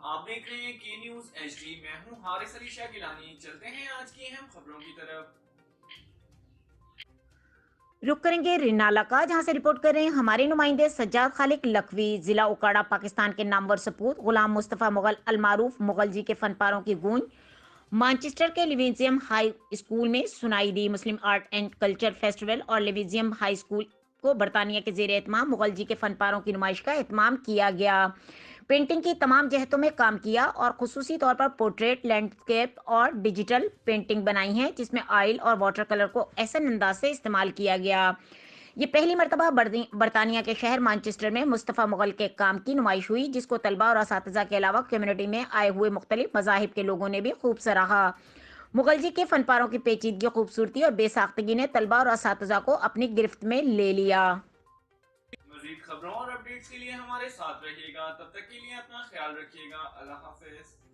آپ دیکھ رہے ہیں کی نیوز ایچ ڈی، میں ہوں حارث علی شاہ گیلانی۔ چلتے ہیں آج کی اہم خبروں کی طرف۔ رک کریں گے رینالا کا، جہاں سے رپورٹ کر رہے ہیں ہمارے نمائندے سجاد خالق لکھوی۔ ضلع اوکاڑا پاکستان کے نامور سپوت غلام مصطفیٰ مغل المعروف مغل جی کے فن پاروں کی گونج مانچسٹر کے لیویزیم ہائی اسکول میں سنائی دی۔ مسلم آرٹ اینڈ کلچر فیسٹیول اور لیویزیم ہائی اسکول کو برطانیہ کے زیر اہتمام مغل جی کے فن پاروں کی نمائش کا اہتمام کیا گیا۔ پینٹنگ کی تمام جہتوں میں کام کیا اور خصوصی طور پر پورٹریٹ، لینڈسکیپ اور ڈیجیٹل پینٹنگ بنائی ہیں، جس میں آئل اور واٹر کلر کو احسن انداز سے استعمال کیا گیا۔ یہ پہلی مرتبہ برطانیہ کے شہر مانچسٹر میں مصطفیٰ مغل کے کام کی نمائش ہوئی، جس کو طلبہ اور اساتذہ کے علاوہ کمیونٹی میں آئے ہوئے مختلف مذاہب کے لوگوں نے بھی خوب سراہا۔ مغل جی کے فن پاروں کی پیچیدگی، خوبصورتی اور بے ساختگی نے طلبہ اور اساتذہ کو اپنی گرفت میں لے لیا۔ مزید خبروں اور اپڈیٹس کے لیے ہمارے ساتھ رہیے گا، تب تک کے لیے اپنا خیال رکھیے گا۔ اللہ حافظ۔